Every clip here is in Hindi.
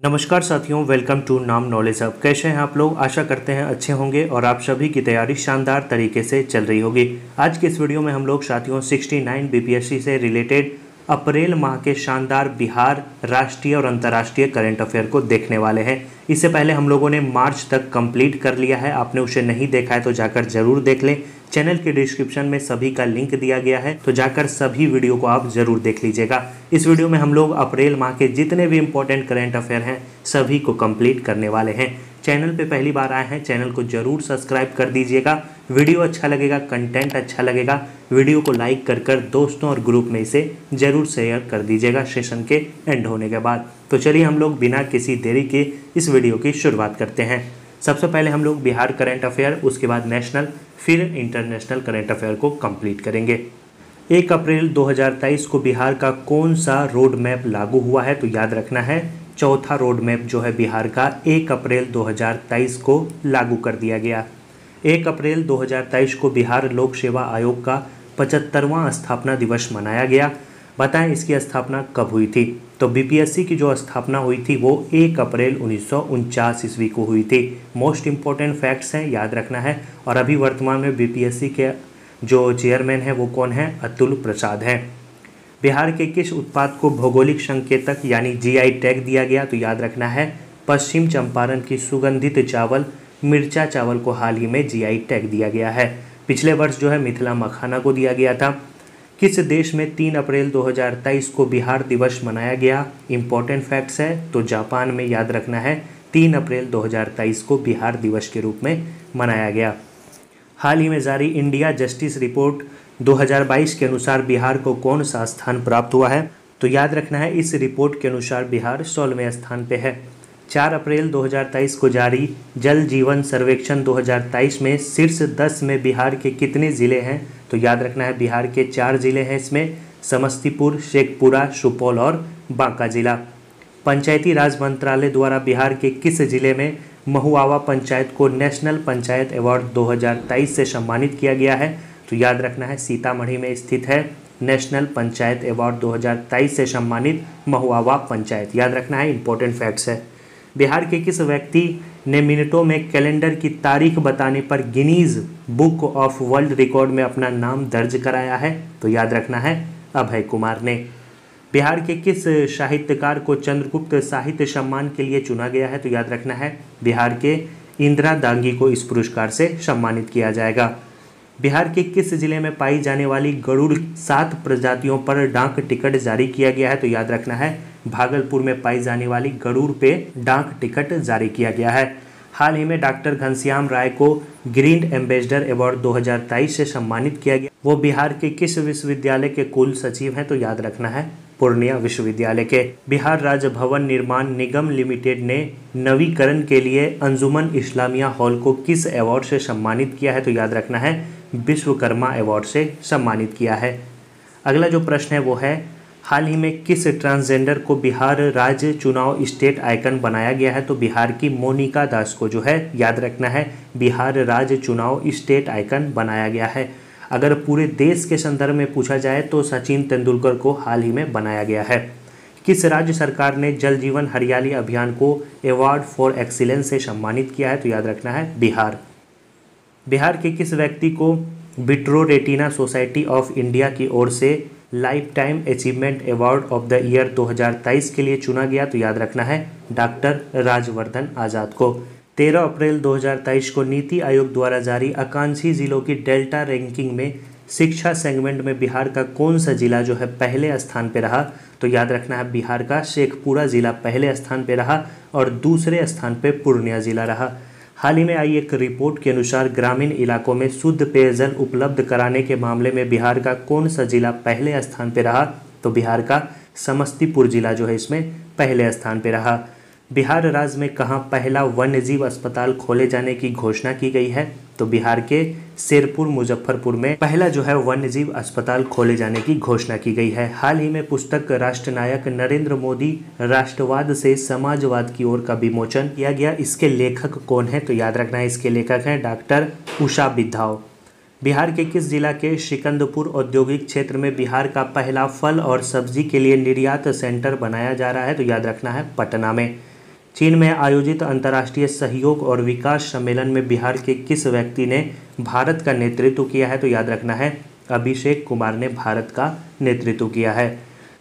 नमस्कार साथियों, वेलकम टू नाम नॉलेज हब। कैसे हैं आप लोग? आशा करते हैं अच्छे होंगे और आप सभी की तैयारी शानदार तरीके से चल रही होगी। आज के इस वीडियो में हम लोग साथियों 69 बीपीएससी से रिलेटेड अप्रैल माह के शानदार बिहार राष्ट्रीय और अंतर्राष्ट्रीय करंट अफेयर को देखने वाले हैं। इससे पहले हम लोगों ने मार्च तक कंप्लीट कर लिया है। आपने उसे नहीं देखा है तो जाकर जरूर देख लें। चैनल के डिस्क्रिप्शन में सभी का लिंक दिया गया है, तो जाकर सभी वीडियो को आप जरूर देख लीजिएगा। इस वीडियो में हम लोग अप्रैल माह के जितने भी इंपॉर्टेंट करंट अफेयर हैं सभी को कंप्लीट करने वाले हैं। चैनल पे पहली बार आए हैं, चैनल को जरूर सब्सक्राइब कर दीजिएगा। वीडियो अच्छा लगेगा, कंटेंट अच्छा लगेगा, वीडियो को लाइक कर दोस्तों और ग्रुप में इसे जरूर शेयर कर दीजिएगा सेशन के एंड होने के बाद। तो चलिए हम लोग बिना किसी देरी के इस वीडियो की शुरुआत करते हैं। सबसे पहले हम लोग बिहार करंट अफेयर, उसके बाद नेशनल, फिर इंटरनेशनल करंट अफेयर को कंप्लीट करेंगे। 1 अप्रैल 2023 को बिहार का कौन सा रोड मैप लागू हुआ है? तो याद रखना है चौथा रोड मैप जो है बिहार का 1 अप्रैल 2023 को लागू कर दिया गया। 1 अप्रैल 2023 को बिहार लोक सेवा आयोग का 75वां स्थापना दिवस मनाया गया। बताएं इसकी स्थापना कब हुई थी? तो बीपीएससी की जो स्थापना हुई थी वो 1 अप्रैल 1949 ईस्वी को हुई थी। मोस्ट इम्पोर्टेंट फैक्ट्स हैं, याद रखना है। और अभी वर्तमान में बीपीएससी के जो चेयरमैन हैं वो कौन है? अतुल प्रसाद हैं। बिहार के किस उत्पाद को भौगोलिक संकेतक यानी जीआई टैग दिया गया? तो याद रखना है पश्चिम चंपारण की सुगंधित चावल मिर्चा चावल को हाल ही में जीआई टैग दिया गया है। पिछले वर्ष जो है मिथिला मखाना को दिया गया था। किस देश में 3 अप्रैल 2023 को बिहार दिवस मनाया गया? इंपॉर्टेंट फैक्ट्स है, तो जापान में। याद रखना है 3 अप्रैल 2023 को बिहार दिवस के रूप में मनाया गया। हाल ही में जारी इंडिया जस्टिस रिपोर्ट 2022 के अनुसार बिहार को कौन सा स्थान प्राप्त हुआ है? तो याद रखना है इस रिपोर्ट के अनुसार बिहार 16वें स्थान पे है। 4 अप्रैल 2023 को जारी जल जीवन सर्वेक्षण 2023 में शीर्ष 10 में बिहार के कितने ज़िले हैं? तो याद रखना है बिहार के 4 ज़िले हैं इसमें, समस्तीपुर, शेखपुरा, सुपौल और बांका जिला। पंचायती राज मंत्रालय द्वारा बिहार के किस जिले में महुआवा पंचायत को नेशनल पंचायत अवार्ड 2023 से सम्मानित किया गया है? तो याद रखना है सीतामढ़ी में स्थित है नेशनल पंचायत अवार्ड 2023 से सम्मानित महुआवा पंचायत। याद रखना है, इंपॉर्टेंट फैक्ट्स है। बिहार के किस व्यक्ति ने मिनटों में कैलेंडर की तारीख बताने पर Guinness book of world record में अपना नाम दर्ज कराया है? तो याद रखना है अभय कुमार ने। बिहार के किस साहित्यकार को चंद्रगुप्त साहित्य सम्मान के लिए चुना गया है? तो याद रखना है बिहार के इंदिरा दांगी को इस पुरस्कार से सम्मानित किया जाएगा। बिहार के किस जिले में पाई जाने वाली गरुड़ 7 प्रजातियों पर डाक टिकट जारी किया गया है? तो याद रखना है भागलपुर में पाई जाने वाली गरुड़ पे डाक टिकट जारी किया गया है। हाल ही में डॉक्टर घनश्याम राय को ग्रीन एम्बेसडर अवार्ड 2023 से सम्मानित किया गया। वो बिहार के किस विश्वविद्यालय के कुल सचिव हैं? तो याद रखना है पूर्णिया विश्वविद्यालय के। बिहार राज्य भवन निर्माण निगम लिमिटेड ने नवीकरण के लिए अंजुमन इस्लामिया हॉल को किस अवार्ड से सम्मानित किया है? तो याद रखना है विश्वकर्मा अवार्ड से सम्मानित किया है। अगला जो प्रश्न है वो है हाल ही में किस ट्रांसजेंडर को बिहार राज्य चुनाव स्टेट आइकन बनाया गया है? तो बिहार की मोनिका दास को जो है, याद रखना है बिहार राज्य चुनाव स्टेट आइकन बनाया गया है। अगर पूरे देश के संदर्भ में पूछा जाए तो सचिन तेंदुलकर को हाल ही में बनाया गया है। किस राज्य सरकार ने जल जीवन हरियाली अभियान को अवार्ड फॉर एक्सीलेंस से सम्मानित किया है? तो याद रखना है बिहार। बिहार के किस व्यक्ति को vitro retina society of India की ओर से life time achievement award of the year 2023 के लिए चुना गया? तो याद रखना है डॉक्टर राजवर्धन आज़ाद को। 13 अप्रैल 2023 को नीति आयोग द्वारा जारी आकांक्षी जिलों की डेल्टा रैंकिंग में शिक्षा सेगमेंट में बिहार का कौन सा जिला जो है पहले स्थान पे रहा? तो याद रखना है बिहार का शेखपुरा जिला पहले स्थान पे रहा और दूसरे स्थान पे पूर्णिया जिला रहा। हाल ही में आई एक रिपोर्ट के अनुसार ग्रामीण इलाकों में शुद्ध पेयजल उपलब्ध कराने के मामले में बिहार का कौन सा जिला पहले स्थान पे रहा? तो बिहार का समस्तीपुर जिला जो है इसमें पहले स्थान पे रहा। बिहार राज्य में कहाँ पहला वन्यजीव अस्पताल खोले जाने की घोषणा की गई है? तो बिहार के शेरपुर मुजफ्फरपुर में पहला जो है वन्यजीव अस्पताल खोले जाने की घोषणा की गई है। हाल ही में पुस्तक राष्ट्रनायक नरेंद्र मोदी राष्ट्रवाद से समाजवाद की ओर का विमोचन किया गया। इसके लेखक कौन है? तो याद रखना है इसके लेखक हैं डॉक्टर उषा बिद्धाओ। बिहार के किस जिला के सिकंदपुर औद्योगिक क्षेत्र में बिहार का पहला फल और सब्जी के लिए निर्यात सेंटर बनाया जा रहा है? तो याद रखना है पटना में। चीन में आयोजित अंतर्राष्ट्रीय सहयोग और विकास सम्मेलन में बिहार के किस व्यक्ति ने भारत का नेतृत्व किया है? तो याद रखना है अभिषेक कुमार ने भारत का नेतृत्व किया है।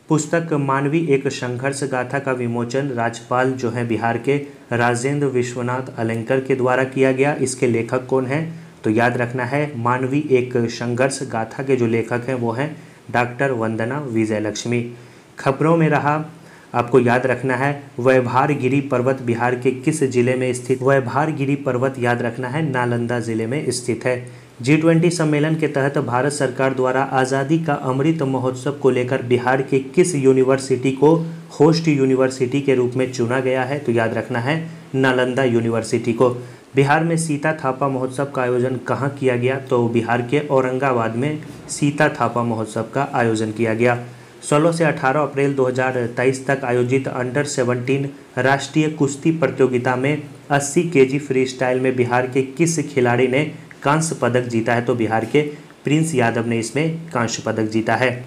पुस्तक मानवी एक संघर्ष गाथा का विमोचन राज्यपाल जो है बिहार के राजेंद्र विश्वनाथ अलंकर के द्वारा किया गया। इसके लेखक कौन हैं? तो याद रखना है मानवी एक संघर्ष गाथा के जो लेखक हैं वो हैं डॉक्टर वंदना विजयलक्ष्मी। खबरों में रहा आपको याद रखना है वैभारगिरी पर्वत बिहार के किस जिले में स्थित? वैभारगिरी पर्वत याद रखना है नालंदा जिले में स्थित है। G20 सम्मेलन के तहत भारत सरकार द्वारा आज़ादी का अमृत महोत्सव को लेकर बिहार के किस यूनिवर्सिटी को होस्ट यूनिवर्सिटी के रूप में चुना गया है? तो याद रखना है नालंदा यूनिवर्सिटी को। बिहार में सीता थापा महोत्सव का आयोजन कहाँ किया गया? तो बिहार के औरंगाबाद में सीता थापा महोत्सव का आयोजन किया गया। 16 से 18 अप्रैल 2023 तक आयोजित अंडर 17 राष्ट्रीय कुश्ती प्रतियोगिता में 80 केजी फ्री स्टाइल में बिहार के किस खिलाड़ी ने कांस्य पदक जीता है? तो बिहार के प्रिंस यादव ने इसमें कांस्य पदक जीता है।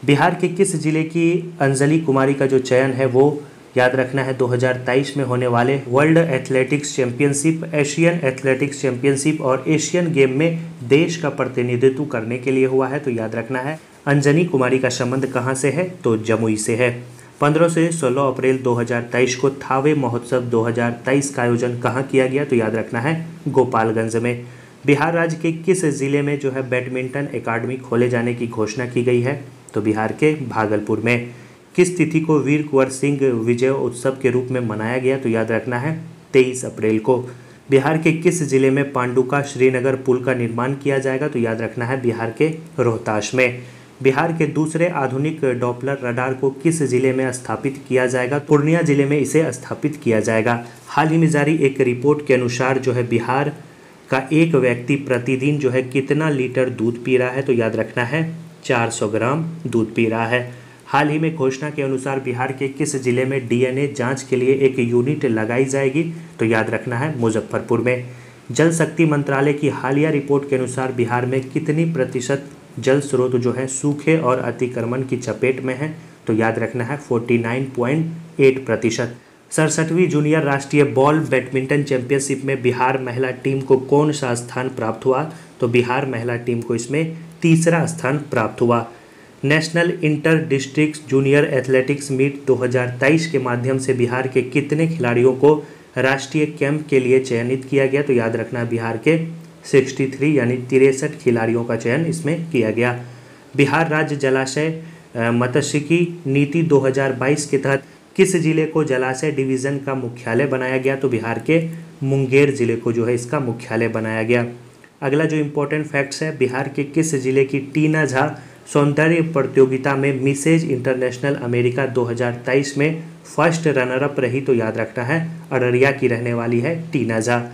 बिहार के किस जिले की अंजलि कुमारी का जो चयन है वो याद रखना है 2023 में होने वाले world athletics championship, Asian athletics championship और एशियन गेम में देश का प्रतिनिधित्व करने के लिए हुआ है। तो याद रखना है अंजनी कुमारी का संबंध कहाँ से है? तो जमुई से है। 15 से 16 अप्रैल 2023 को थावे महोत्सव 2023 का आयोजन कहाँ किया गया? तो याद रखना है गोपालगंज में। बिहार राज्य के किस जिले में जो है बैडमिंटन एकेडमी खोले जाने की घोषणा की गई है? तो बिहार के भागलपुर में। किस तिथि को वीर कुंवर सिंह विजय उत्सव के रूप में मनाया गया? तो याद रखना है 23 अप्रैल को। बिहार के किस जिले में पांडुका श्रीनगर पुल का निर्माण किया जाएगा? तो याद रखना है बिहार के रोहतास में। बिहार के दूसरे आधुनिक डॉपलर रडार को किस जिले में स्थापित किया जाएगा? पूर्णिया जिले में इसे स्थापित किया जाएगा। हाल ही में जारी एक रिपोर्ट के अनुसार जो है बिहार का एक व्यक्ति प्रतिदिन जो है कितना लीटर दूध पी रहा है? तो याद रखना है 400 ग्राम दूध पी रहा है। हाल ही में घोषणा के अनुसार बिहार के किस जिले में डीएनए जांच के लिए एक यूनिट लगाई जाएगी? तो याद रखना है मुजफ्फरपुर में। जल शक्ति मंत्रालय की हालिया रिपोर्ट के अनुसार बिहार में कितनी प्रतिशत जल स्रोत जो है सूखे और अतिक्रमण की चपेट में है? तो याद रखना है 49.8%। 67वीं जूनियर राष्ट्रीय बॉल बैडमिंटन चैंपियनशिप में बिहार महिला टीम को कौन सा स्थान प्राप्त हुआ? तो बिहार महिला टीम को इसमें तीसरा स्थान प्राप्त हुआ। National inter district junior athletics meet 2023 के माध्यम से बिहार के कितने खिलाड़ियों को राष्ट्रीय कैंप के लिए चयनित किया गया? तो याद रखना बिहार के 63 यानी 63 खिलाड़ियों का चयन इसमें किया गया। बिहार राज्य जलाशय मत्स्यिकी नीति 2022 के तहत किस जिले को जलाशय डिवीज़न का मुख्यालय बनाया गया? तो बिहार के मुंगेर जिले को जो है इसका मुख्यालय बनाया गया। अगला जो इम्पोर्टेंट फैक्ट्स है, बिहार के किस जिले की टीना झा सौंदर्य प्रतियोगिता में मिसेज इंटरनेशनल अमेरिका 2023 में फर्स्ट रनर अप रही? तो याद रखना है अररिया की रहने वाली है टीना झा।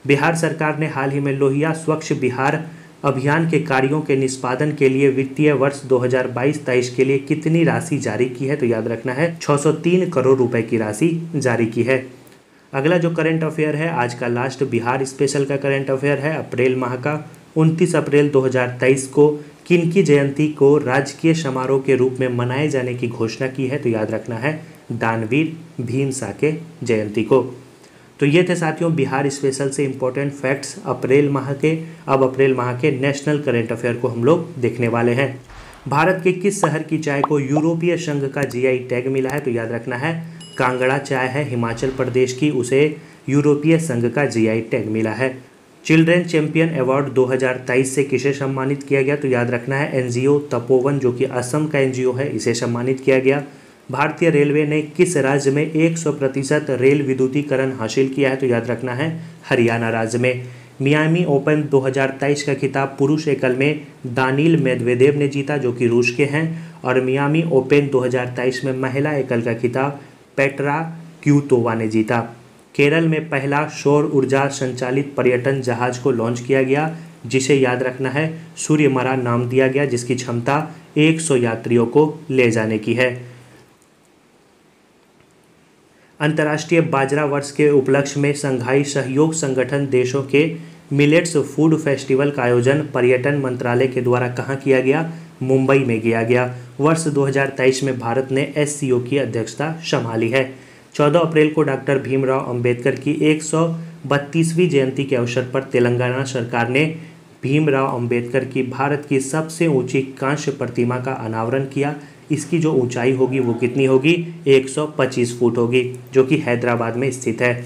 बिहार सरकार ने हाल ही में लोहिया स्वच्छ बिहार अभियान के कार्यों के निष्पादन के लिए वित्तीय वर्ष 2022-23 के लिए कितनी राशि जारी की है? तो याद रखना है 603 करोड़ रुपए की राशि जारी की है। अगला जो करंट अफेयर है आज का लास्ट बिहार स्पेशल का करंट अफेयर है अप्रैल माह का। 29 अप्रैल 2023 को किनकी जयंती को राजकीय समारोह के रूप में मनाए जाने की घोषणा की है? तो याद रखना है दानवीर भीमसा के जयंती को। तो ये थे साथियों बिहार स्पेशल से इम्पोर्टेंट फैक्ट्स अप्रैल माह के। अब अप्रैल माह के नेशनल करंट अफेयर को हम लोग देखने वाले हैं। भारत के किस शहर की चाय को यूरोपीय संघ का जीआई टैग मिला है? तो याद रखना है कांगड़ा चाय है हिमाचल प्रदेश की, उसे यूरोपीय संघ का जीआई टैग मिला है। चिल्ड्रेन चैंपियन अवार्ड 2023 से किसे सम्मानित किया गया? तो याद रखना है एनजीओ तपोवन जो कि असम का एनजीओ है, इसे सम्मानित किया गया। भारतीय रेलवे ने किस राज्य में 100% रेल विद्युतीकरण हासिल किया है? तो याद रखना है हरियाणा राज्य में। मियामी ओपन 2023 का खिताब पुरुष एकल में दानिल मेदवेदेव ने जीता जो कि रूस के हैं, और मियामी ओपन 2023 में महिला एकल का खिताब पेट्रा क्यूतोवा ने जीता। केरल में पहला सौर ऊर्जा संचालित पर्यटन जहाज को लॉन्च किया गया जिसे याद रखना है सूर्यमरा नाम दिया गया, जिसकी क्षमता 100 यात्रियों को ले जाने की है। अंतर्राष्ट्रीय बाजरा वर्ष के उपलक्ष्य में संघाई सहयोग संगठन देशों के मिलेट्स फूड फेस्टिवल का आयोजन पर्यटन मंत्रालय के द्वारा कहाँ किया गया? मुंबई में किया गया। वर्ष 2023 में भारत ने एससीओ की अध्यक्षता संभाली है। 14 अप्रैल को डॉक्टर भीमराव अंबेडकर की 132वीं जयंती के अवसर पर तेलंगाना सरकार ने भीमराव अंबेडकर की भारत की सबसे ऊंची कांस्य प्रतिमा का अनावरण किया। इसकी जो ऊंचाई होगी वो कितनी होगी? 125 फुट होगी, जो कि हैदराबाद में स्थित है।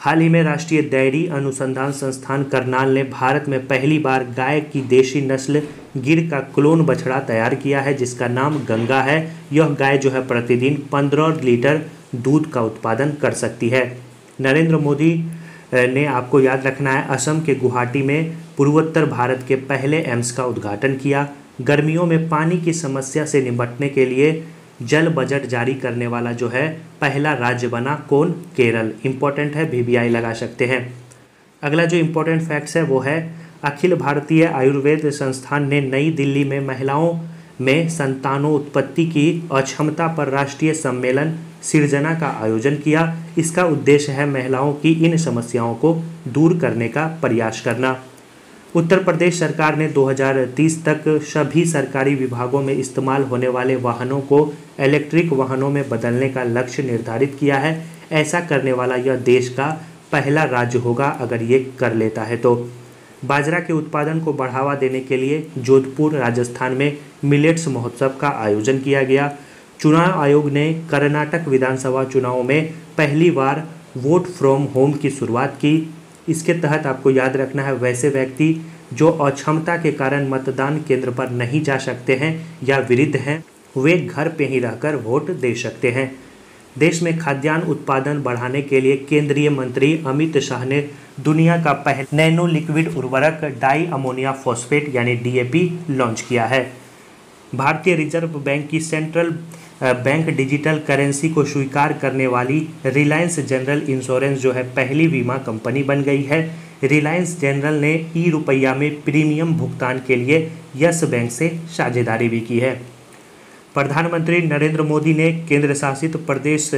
हाल ही में राष्ट्रीय डेयरी अनुसंधान संस्थान करनाल ने भारत में पहली बार गाय की देशी नस्ल गिर का क्लोन बछड़ा तैयार किया है, जिसका नाम गंगा है। यह गाय जो है प्रतिदिन 15 लीटर दूध का उत्पादन कर सकती है। नरेंद्र मोदी ने, आपको याद रखना है, असम के गुवाहाटी में पूर्वोत्तर भारत के पहले एम्स का उद्घाटन किया। गर्मियों में पानी की समस्या से निपटने के लिए जल बजट जारी करने वाला जो है पहला राज्य बना कौन? केरल। इंपॉर्टेंट है, VBI लगा सकते हैं। अगला जो इंपॉर्टेंट फैक्ट्स है वो है अखिल भारतीय आयुर्वेद संस्थान ने नई दिल्ली में महिलाओं में संतानोत्पत्ति की अक्षमता पर राष्ट्रीय सम्मेलन सिरजना का आयोजन किया। इसका उद्देश्य है महिलाओं की इन समस्याओं को दूर करने का प्रयास करना। उत्तर प्रदेश सरकार ने 2030 तक सभी सरकारी विभागों में इस्तेमाल होने वाले वाहनों को इलेक्ट्रिक वाहनों में बदलने का लक्ष्य निर्धारित किया है। ऐसा करने वाला यह देश का पहला राज्य होगा अगर ये कर लेता है तो। बाजरा के उत्पादन को बढ़ावा देने के लिए जोधपुर राजस्थान में मिलेट्स महोत्सव का आयोजन किया गया। चुनाव आयोग ने कर्नाटक विधानसभा चुनावों में पहली बार वोट फ्रॉम होम की शुरुआत की। इसके तहत आपको याद रखना है, वैसे व्यक्ति जो अक्षमता के कारण मतदान केंद्र पर नहीं जा सकते हैं या वृद्ध हैं, वे घर पे ही रहकर वोट दे सकते हैं। देश में खाद्यान्न उत्पादन बढ़ाने के लिए केंद्रीय मंत्री अमित शाह ने दुनिया का पहला नैनो लिक्विड उर्वरक डाई अमोनिया फॉस्फेट यानी DAP लॉन्च किया है। भारतीय रिजर्व बैंक की सेंट्रल बैंक डिजिटल करेंसी को स्वीकार करने वाली रिलायंस जनरल इंश्योरेंस जो है पहली बीमा कंपनी बन गई है। रिलायंस जनरल ने ई-रुपया में प्रीमियम भुगतान के लिए यस बैंक से साझेदारी भी की है। प्रधानमंत्री नरेंद्र मोदी ने केंद्र शासित प्रदेश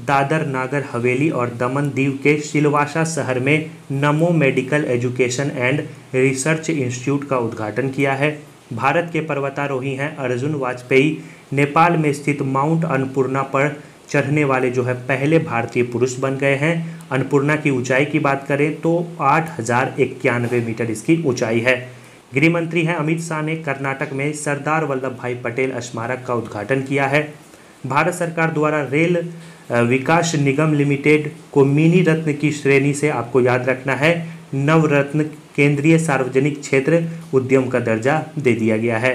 दादर नागर हवेली और दमन दीव के सिलवासा शहर में नमो medical education and research institute का उद्घाटन किया है। भारत के पर्वतारोही हैं अर्जुन वाजपेयी नेपाल में स्थित माउंट अन्नपूर्णा पर चढ़ने वाले जो है पहले भारतीय पुरुष बन गए हैं। अन्नपूर्णा की ऊंचाई की बात करें तो 8091 मीटर इसकी ऊंचाई है। गृह मंत्री हैं अमित शाह ने कर्नाटक में सरदार वल्लभ भाई पटेल स्मारक का उद्घाटन किया है। भारत सरकार द्वारा रेल विकास निगम लिमिटेड को मिनी रत्न की श्रेणी से, आपको याद रखना है, नवरत्न केंद्रीय सार्वजनिक क्षेत्र उद्यम का दर्जा दे दिया गया है।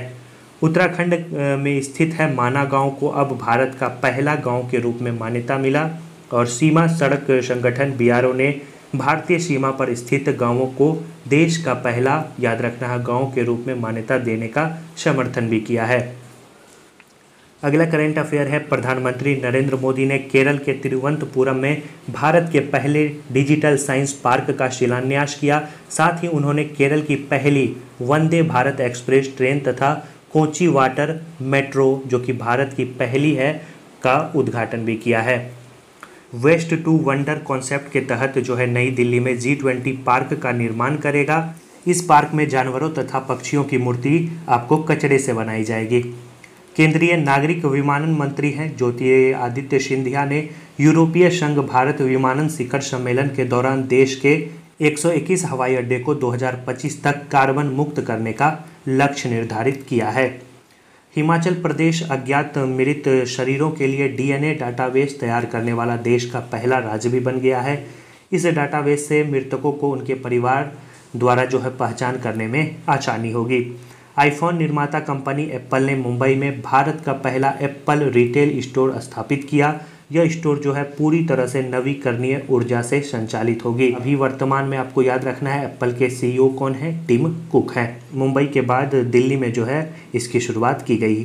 उत्तराखंड में स्थित है माना गांव को अब भारत का पहला गांव के रूप में मान्यता मिला। और सीमा सड़क संगठन BRO ने भारतीय सीमा पर स्थित गांवों को देश का पहला, याद रखना है, गांव के रूप में मान्यता देने का समर्थन भी किया है। अगला करंट अफेयर है, प्रधानमंत्री नरेंद्र मोदी ने केरल के तिरुवनंतपुरम में भारत के पहले डिजिटल साइंस पार्क का शिलान्यास किया। साथ ही उन्होंने केरल की पहली वंदे भारत एक्सप्रेस ट्रेन तथा कोची वाटर मेट्रो, जो कि भारत की पहली है, का उद्घाटन भी किया है। वेस्ट टू वंडर कॉन्सेप्ट के तहत जो है नई दिल्ली में G20 पार्क का निर्माण करेगा। इस पार्क में जानवरों तथा पक्षियों की मूर्ति आपको कचरे से बनाई जाएगी। केंद्रीय नागरिक विमानन मंत्री हैं ज्योतिरादित्य सिंधिया ने यूरोपीय संघ भारत विमानन शिखर सम्मेलन के दौरान देश के 121 हवाई अड्डे को 2025 तक कार्बन मुक्त करने का लक्ष्य निर्धारित किया है। हिमाचल प्रदेश अज्ञात मृत शरीरों के लिए DNA डाटाबेस तैयार करने वाला देश का पहला राज्य भी बन गया है। इस डाटाबेस से मृतकों को उनके परिवार द्वारा जो है पहचान करने में आसानी होगी। आईफोन निर्माता कंपनी एप्पल ने मुंबई में भारत का पहला एप्पल रिटेल स्टोर स्थापित किया। यह स्टोर जो है पूरी तरह से नवीकरणीय ऊर्जा से संचालित होगी। अभी वर्तमान में आपको याद रखना है एप्पल के CEO कौन है? टिम कुक हैं। मुंबई के बाद दिल्ली में जो है इसकी शुरुआत की गई।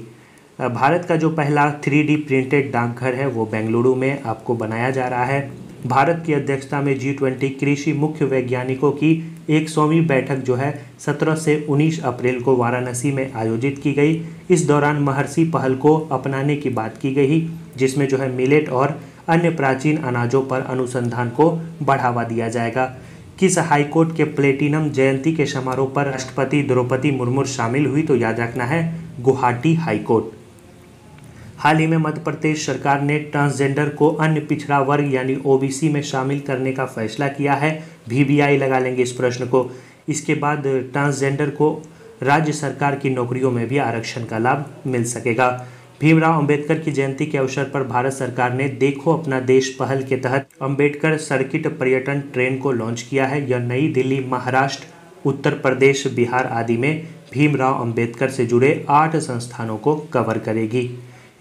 भारत का जो पहला 3D प्रिंटेड डाकघर है वो बेंगलुरु में आपको बनाया जा रहा है। भारत की अध्यक्षता में G20 कृषि मुख्य वैज्ञानिकों की 100वीं बैठक जो है 17 से 19 अप्रैल को वाराणसी में आयोजित की गई। इस दौरान महर्षि पहल को अपनाने की बात की गई, जिसमें जो है मिलेट और अन्य प्राचीन अनाजों पर अनुसंधान को बढ़ावा दिया जाएगा। किस हाईकोर्ट के प्लेटिनम जयंती के समारोह पर राष्ट्रपति द्रौपदी मुर्मू शामिल हुई? तो याद रखना है गुवाहाटी हाईकोर्ट। हाल ही में मध्य प्रदेश सरकार ने ट्रांसजेंडर को अन्य पिछड़ा वर्ग यानी ओबीसी में शामिल करने का फैसला किया है। वीवीआई लगा लेंगे इस प्रश्न को। इसके बाद ट्रांसजेंडर को राज्य सरकार की नौकरियों में भी आरक्षण का लाभ मिल सकेगा। भीमराव अंबेडकर की जयंती के अवसर पर भारत सरकार ने देखो अपना देश पहल के तहत अंबेडकर सर्किट पर्यटन ट्रेन को लॉन्च किया है। यह नई दिल्ली, महाराष्ट्र, उत्तर प्रदेश, बिहार आदि में भीमराव अंबेडकर से जुड़े 8 संस्थानों को कवर करेगी।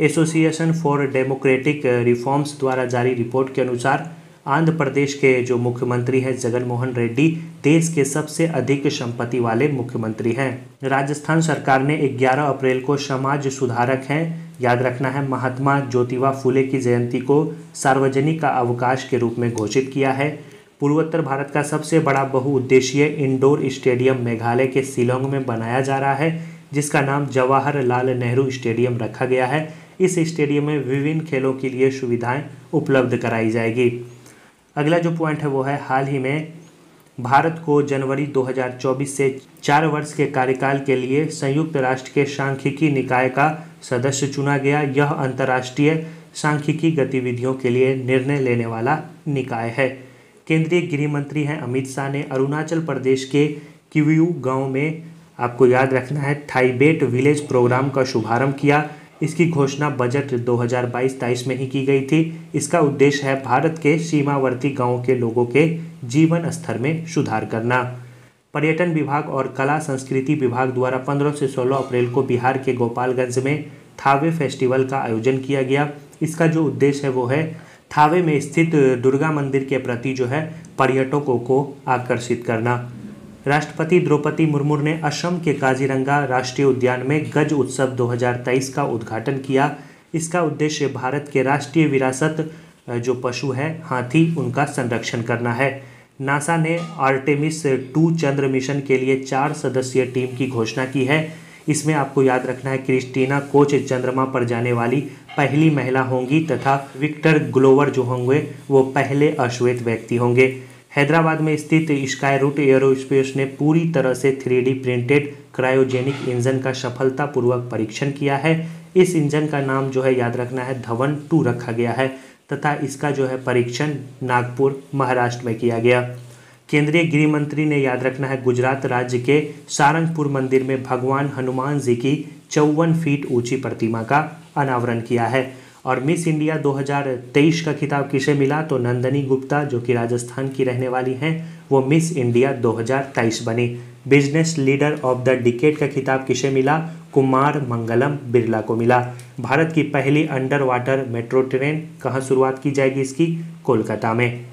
एसोसिएशन फॉर डेमोक्रेटिक रिफॉर्म्स द्वारा जारी रिपोर्ट के अनुसार आंध्र प्रदेश के जो मुख्यमंत्री हैं जगन मोहन रेड्डी देश के सबसे अधिक संपत्ति वाले मुख्यमंत्री हैं। राजस्थान सरकार ने 11 अप्रैल को समाज सुधारक हैं, याद रखना है, महात्मा ज्योतिबा फुले की जयंती को सार्वजनिक अवकाश के रूप में घोषित किया है। पूर्वोत्तर भारत का सबसे बड़ा बहुउद्देशीय इंडोर स्टेडियम मेघालय के शिलोंग में बनाया जा रहा है, जिसका नाम जवाहरलाल नेहरू स्टेडियम रखा गया है। इस स्टेडियम में विभिन्न खेलों के लिए सुविधाएं उपलब्ध कराई जाएगी। अगला जो पॉइंट है वो है, हाल ही में भारत को जनवरी 2024 से 4 वर्ष के कार्यकाल के लिए संयुक्त राष्ट्र के सांख्यिकी निकाय का सदस्य चुना गया। यह अंतर्राष्ट्रीय सांख्यिकी गतिविधियों के लिए निर्णय लेने वाला निकाय है। केंद्रीय गृह मंत्री हैं अमित शाह ने अरुणाचल प्रदेश के किवियू गांव में, आपको याद रखना है, थाईबेट विलेज प्रोग्राम का शुभारंभ किया। इसकी घोषणा बजट 2022-23 में ही की गई थी। इसका उद्देश्य है भारत के सीमावर्ती गांवों के लोगों के जीवन स्तर में सुधार करना। पर्यटन विभाग और कला संस्कृति विभाग द्वारा 15 से 16 अप्रैल को बिहार के गोपालगंज में थावे फेस्टिवल का आयोजन किया गया। इसका जो उद्देश्य है वो है थावे में स्थित दुर्गा मंदिर के प्रति जो है पर्यटकों को आकर्षित करना। राष्ट्रपति द्रौपदी मुर्मू ने असम के काजीरंगा राष्ट्रीय उद्यान में गज उत्सव 2023 का उद्घाटन किया। इसका उद्देश्य भारत के राष्ट्रीय विरासत जो पशु है हाथी, उनका संरक्षण करना है। नासा ने आर्टेमिस 2 चंद्र मिशन के लिए 4 सदस्यीय टीम की घोषणा की है। इसमें आपको याद रखना है क्रिस्टीना कोच चंद्रमा पर जाने वाली पहली महिला होंगी तथा विक्टर ग्लोवर जो होंगे वो पहले अश्वेत व्यक्ति होंगे। हैदराबाद में स्थित स्काई रूट एरोस्पेस ने पूरी तरह से 3D प्रिंटेड क्रायोजेनिक इंजन का सफलतापूर्वक परीक्षण किया है। इस इंजन का नाम जो है याद रखना है धवन 2 रखा गया है तथा इसका जो है परीक्षण नागपुर, महाराष्ट्र में किया गया। केंद्रीय गृह मंत्री ने याद रखना है गुजरात राज्य के सारंगपुर मंदिर में भगवान हनुमान जी की 54 फीट ऊंची प्रतिमा का अनावरण किया है। और मिस इंडिया 2023 का खिताब किसे मिला? तो नंदनी गुप्ता जो कि राजस्थान की रहने वाली हैं वो मिस इंडिया 2023 बनी। Business leader of the decade का खिताब किसे मिला? कुमार मंगलम बिरला को मिला। भारत की पहली अंडर वाटर मेट्रो ट्रेन कहाँ शुरुआत की जाएगी इसकी? कोलकाता में।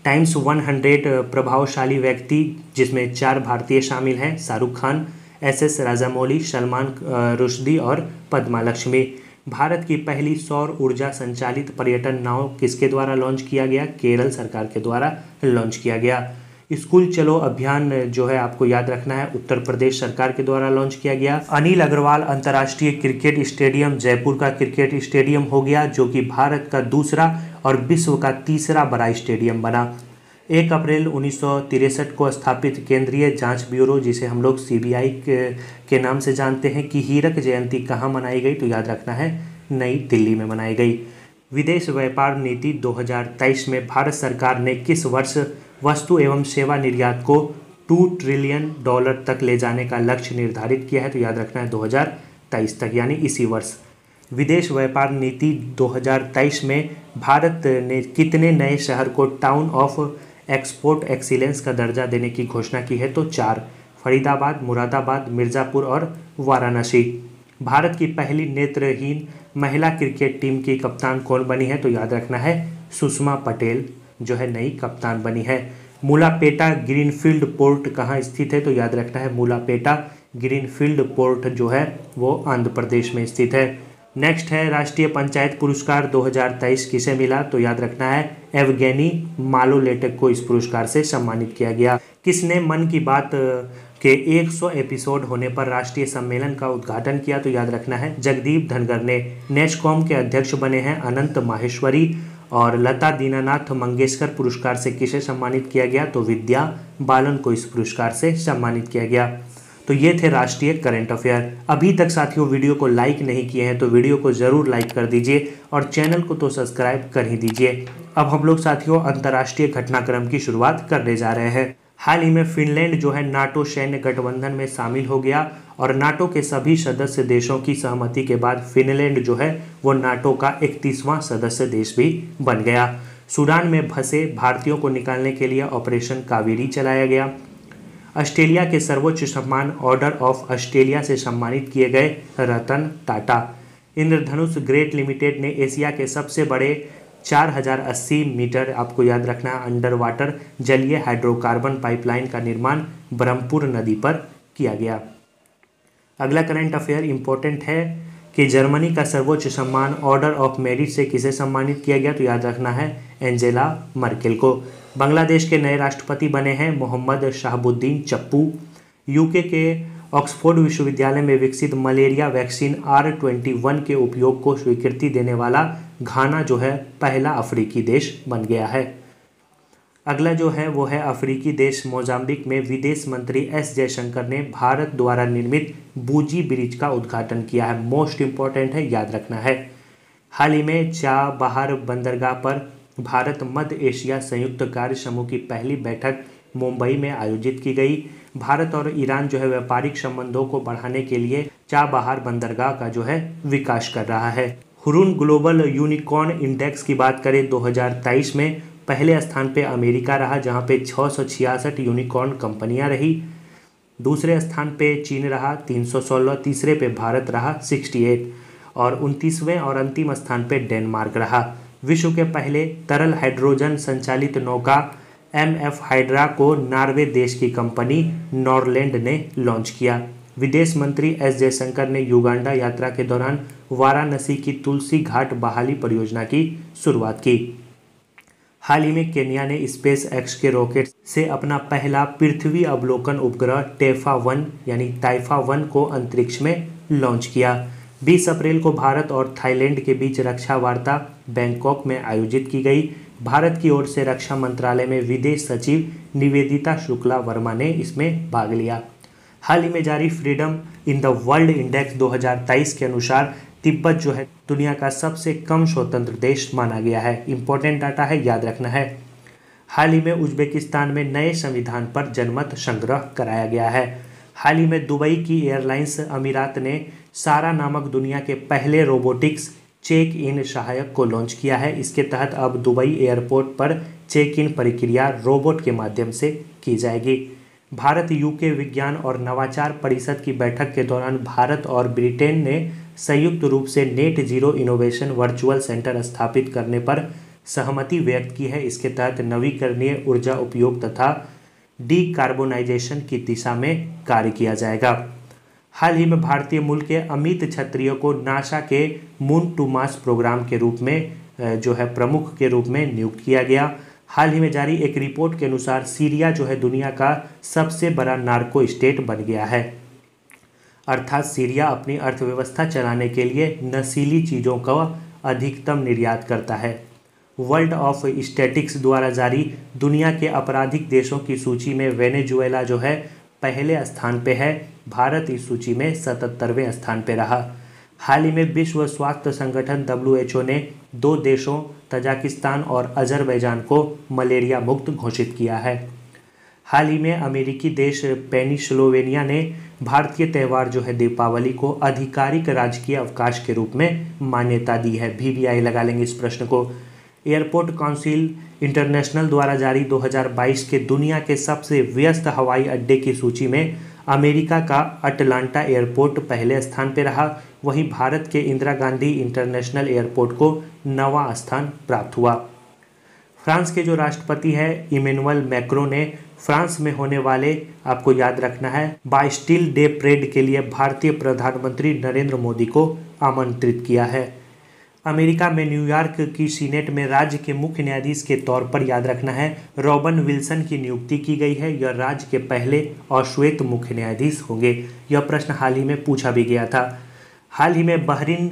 टाइम्स 100 प्रभावशाली व्यक्ति जिसमें 4 भारतीय शामिल हैं, शाहरुख खान, SS राजामौली, सलमान रुश्दी और पद्मा लक्ष्मी। भारत की पहली सौर ऊर्जा संचालित पर्यटन नाव किसके द्वारा लॉन्च किया गया? केरल सरकार के द्वारा लॉन्च किया गया। स्कूल चलो अभियान जो है आपको याद रखना है उत्तर प्रदेश सरकार के द्वारा लॉन्च किया गया। अनिल अग्रवाल अंतर्राष्ट्रीय क्रिकेट स्टेडियम जयपुर का क्रिकेट स्टेडियम हो गया जो कि भारत का दूसरा और विश्व का तीसरा बड़ा स्टेडियम बना। 1 अप्रैल 1963 को स्थापित केंद्रीय जांच ब्यूरो जिसे हम लोग CBI के नाम से जानते हैं की हीरक जयंती कहाँ मनाई गई? तो याद रखना है नई दिल्ली में मनाई गई। विदेश व्यापार नीति 2023 में भारत सरकार ने किस वर्ष वस्तु एवं सेवा निर्यात को $2 ट्रिलियन तक ले जाने का लक्ष्य निर्धारित किया है? तो याद रखना है 2023 तक, यानी इसी वर्ष। विदेश व्यापार नीति 2023 में भारत ने कितने नए शहर को टाउन ऑफ एक्सपोर्ट एक्सीलेंस का दर्जा देने की घोषणा की है? तो 4, फरीदाबाद, मुरादाबाद, मिर्ज़ापुर और वाराणसी। भारत की पहली नेत्रहीन महिला क्रिकेट टीम की कप्तान कौन बनी है? तो याद रखना है सुषमा पटेल जो है नई कप्तान बनी है। मूलापेटा ग्रीनफील्ड पोर्ट कहाँ स्थित है? तो याद रखना है मूलापेटा ग्रीनफील्ड पोर्ट जो है वो आंध्र प्रदेश में स्थित है। नेक्स्ट है राष्ट्रीय पंचायत पुरस्कार 2023 किसे मिला? तो याद रखना है एवगेनी मालोलेटक को इस पुरस्कार से सम्मानित किया गया। किसने मन की बात के 100 एपिसोड होने पर राष्ट्रीय सम्मेलन का उद्घाटन किया? तो याद रखना है जगदीप धनगर ने। नेस्कॉम के अध्यक्ष बने हैं अनंत माहेश्वरी। और लता दीनानाथ मंगेशकर पुरस्कार से किसे सम्मानित किया गया? तो विद्या बालन को इस पुरस्कार से सम्मानित किया गया। तो ये थे राष्ट्रीय करंट अफेयर। अभी तक साथियों वीडियो को लाइक नहीं किए हैं तो वीडियो को ज़रूर लाइक कर दीजिए और चैनल को तो सब्सक्राइब कर ही दीजिए। अब हम लोग साथियों अंतर्राष्ट्रीय घटनाक्रम की शुरुआत करने जा रहे हैं। हाल ही में फिनलैंड जो है नाटो सैन्य गठबंधन में शामिल हो गया और नाटो के सभी सदस्य देशों की सहमति के बाद फिनलैंड जो है वो नाटो का 31वां सदस्य देश भी बन गया। सूडान में फंसे भारतीयों को निकालने के लिए ऑपरेशन कावेरी चलाया गया। ऑस्ट्रेलिया के सर्वोच्च सम्मान ऑर्डर ऑफ ऑस्ट्रेलिया से सम्मानित किए गए रतन टाटा। इंद्रधनुष ग्रेट लिमिटेड ने एशिया के सबसे बड़े 4080 मीटर, आपको याद रखना है, अंडर वाटर जलीय हाइड्रोकार्बन पाइपलाइन का निर्माण ब्रह्मपुर नदी पर किया गया। अगला करंट अफेयर इंपॉर्टेंट है कि जर्मनी का सर्वोच्च सम्मान ऑर्डर ऑफ मेरिट से किसे सम्मानित किया गया, तो याद रखना है एंजेला मर्केल को। बांग्लादेश के नए राष्ट्रपति बने हैं मोहम्मद शाहबुद्दीन चप्पू। यूके के ऑक्सफोर्ड विश्वविद्यालय में विकसित मलेरिया वैक्सीन R21 के उपयोग को स्वीकृति देने वाला घाना जो है पहला अफ्रीकी देश बन गया है। अगला जो है वो है अफ्रीकी देश मोजाम्बिक में विदेश मंत्री S जयशंकर ने भारत द्वारा निर्मित बूजी ब्रिज का उद्घाटन किया है। मोस्ट इम्पॉर्टेंट है, याद रखना है। हाल ही में चाबहार बंदरगाह पर भारत मध्य एशिया संयुक्त कार्य समूह की पहली बैठक मुंबई में आयोजित की गई। भारत और ईरान जो है व्यापारिक संबंधों को बढ़ाने के लिए चाबहार बंदरगाह का जो है विकास कर रहा है। हुरून ग्लोबल यूनिकॉर्न इंडेक्स की बात करें 2023 में पहले स्थान पे अमेरिका रहा जहां पे 666 यूनिकॉर्न कंपनियां रही। दूसरे स्थान पे चीन रहा 316, तीसरे पे भारत रहा 68 और 29वें और अंतिम स्थान पे डेनमार्क रहा। विश्व के पहले तरल हाइड्रोजन संचालित नौका MF हाइड्रा को नॉर्वे देश की कंपनी नॉरलैंड ने लॉन्च किया। विदेश मंत्री S जयशंकर ने युगांडा यात्रा के दौरान वाराणसी की तुलसी घाट बहाली परियोजना की शुरुआत की। हाल ही में केन्या ने स्पेस एक्स के रॉकेट से अपना पहला पृथ्वी अवलोकन उपग्रह टाइफा 1 को अंतरिक्ष में लॉन्च किया। 20 अप्रैल को भारत और थाईलैंड के बीच रक्षा वार्ता बैंकॉक में आयोजित की गई। भारत की ओर से रक्षा मंत्रालय में विदेश सचिव निवेदिता शुक्ला वर्मा ने इसमें भाग लिया। हाल ही में जारी freedom in the world index 2023 के अनुसार तिब्बत जो है दुनिया का सबसे कम स्वतंत्र देश माना गया है। इंपॉर्टेंट डाटा है, याद रखना है। हाल ही में उज्बेकिस्तान में नए संविधान पर जनमत संग्रह कराया गया है। हाल ही में दुबई की एयरलाइंस अमीरात ने सारा नामक दुनिया के पहले रोबोटिक्स चेक इन सहायक को लॉन्च किया है। इसके तहत अब दुबई एयरपोर्ट पर चेक इन प्रक्रिया रोबोट के माध्यम से की जाएगी। भारत यूके विज्ञान और नवाचार परिषद की बैठक के दौरान भारत और ब्रिटेन ने संयुक्त रूप से net zero innovation virtual centre स्थापित करने पर सहमति व्यक्त की है। इसके तहत नवीकरणीय ऊर्जा उपयोग तथा डीकार्बोनाइजेशन की दिशा में कार्य किया जाएगा। हाल ही में भारतीय मूल के अमित क्षत्रिय को नासा के मून टू मार्स प्रोग्राम के रूप में जो है प्रमुख के रूप में नियुक्त किया गया। हाल ही में जारी एक रिपोर्ट के अनुसार सीरिया जो है दुनिया का सबसे बड़ा नार्को स्टेट बन गया है। अर्थात सीरिया अपनी अर्थव्यवस्था चलाने के लिए नशीली चीज़ों का अधिकतम निर्यात करता है। वर्ल्ड ऑफ स्टैटिस्टिक्स द्वारा जारी दुनिया के आपराधिक देशों की सूची में वेनेजुएला जो है पहले स्थान पे है। भारत इस सूची में 77वें स्थान पे रहा। हाल ही में विश्व स्वास्थ्य संगठन WHO ने 2 देशों तजाकिस्तान और अजरबैजान को मलेरिया मुक्त घोषित किया है। हाल ही में अमेरिकी देश पेनिसिल्वेनिया ने भारतीय त्यौहार जो है दीपावली को आधिकारिक राजकीय अवकाश के रूप में मान्यता दी है। VVI लगा लेंगे इस प्रश्न को। एयरपोर्ट काउंसिल इंटरनेशनल द्वारा जारी 2022 के दुनिया के सबसे व्यस्त हवाई अड्डे की सूची में अमेरिका का अटलांटा एयरपोर्ट पहले स्थान पर रहा। वहीं भारत के इंदिरा गांधी इंटरनेशनल एयरपोर्ट को 9वां स्थान प्राप्त हुआ। फ्रांस के जो राष्ट्रपति है इमैनुअल मैक्रों ने फ्रांस में होने वाले, आपको याद रखना है, बास्टिल डे परेड के लिए भारतीय प्रधानमंत्री नरेंद्र मोदी को आमंत्रित किया है। अमेरिका में न्यूयॉर्क की सीनेट में राज्य के मुख्य न्यायाधीश के तौर पर, याद रखना है, रॉबन विल्सन की नियुक्ति की गई है। यह राज्य के पहले अश्वेत मुख्य न्यायाधीश होंगे। यह प्रश्न हाल ही में पूछा भी गया था। हाल ही में बहरीन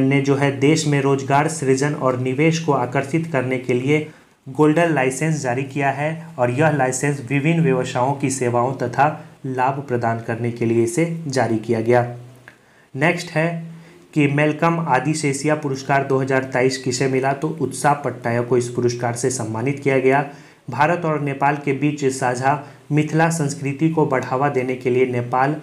ने जो है देश में रोजगार सृजन और निवेश को आकर्षित करने के लिए गोल्डन लाइसेंस जारी किया है और यह लाइसेंस विभिन्न व्यवसायों की सेवाओं तथा लाभ प्रदान करने के लिए इसे जारी किया गया। नेक्स्ट है कि मेलकम आदिशेषिया पुरस्कार 2023 किसे मिला, तो उत्साह पट्टनायक को इस पुरस्कार से सम्मानित किया गया। भारत और नेपाल के बीच साझा मिथिला संस्कृति को बढ़ावा देने के लिए नेपाल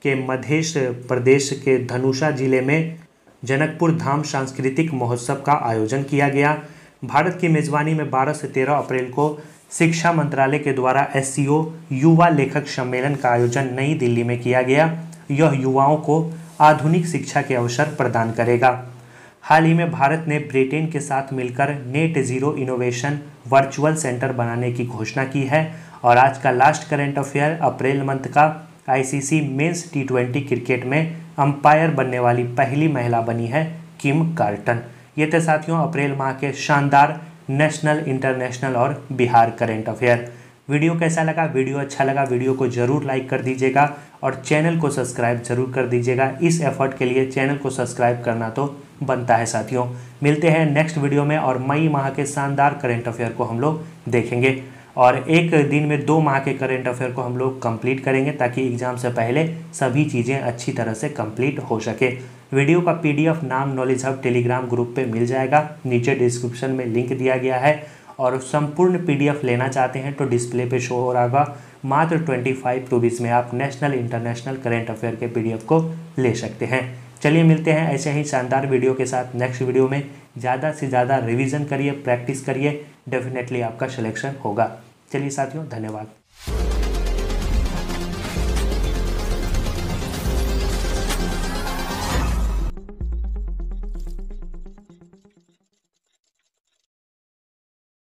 के मध्य प्रदेश के धनुषा जिले में जनकपुर धाम सांस्कृतिक महोत्सव का आयोजन किया गया। भारत की मेजबानी में 12 से 13 अप्रैल को शिक्षा मंत्रालय के द्वारा SCO युवा लेखक सम्मेलन का आयोजन नई दिल्ली में किया गया। यह युवाओं को आधुनिक शिक्षा के अवसर प्रदान करेगा। हाल ही में भारत ने ब्रिटेन के साथ मिलकर net zero innovation virtual centre बनाने की घोषणा की है। और आज का last current affair April month का, ICC मेंस T20 क्रिकेट में अंपायर बनने वाली पहली महिला बनी है किम कार्टन। ये थे साथियों अप्रैल माह के शानदार नेशनल, इंटरनेशनल और बिहार करंट अफेयर। वीडियो कैसा लगा? वीडियो अच्छा लगा वीडियो को जरूर लाइक कर दीजिएगा और चैनल को सब्सक्राइब जरूर कर दीजिएगा। इस एफर्ट के लिए चैनल को सब्सक्राइब करना तो बनता है साथियों। मिलते हैं नेक्स्ट वीडियो में और मई माह के शानदार करंट अफेयर को हम लोग देखेंगे और एक दिन में 2 माह के करंट अफेयर को हम लोग कंप्लीट करेंगे ताकि एग्जाम से पहले सभी चीज़ें अच्छी तरह से कंप्लीट हो सके। वीडियो का PDF नाम नॉलेज हब टेलीग्राम ग्रुप पे मिल जाएगा, नीचे डिस्क्रिप्शन में लिंक दिया गया है। और संपूर्ण PDF लेना चाहते हैं तो डिस्प्ले पे शो हो रहा होगा। मात्र 25 रुपीज़ में आप नेशनल, इंटरनेशनल करंट अफेयर के PDF को ले सकते हैं। चलिए मिलते हैं ऐसे ही शानदार वीडियो के साथ नेक्स्ट वीडियो में। ज़्यादा से ज़्यादा रिवीजन करिए, प्रैक्टिस करिए, डेफिनेटली आपका सिलेक्शन होगा। चलिए साथियों, धन्यवाद।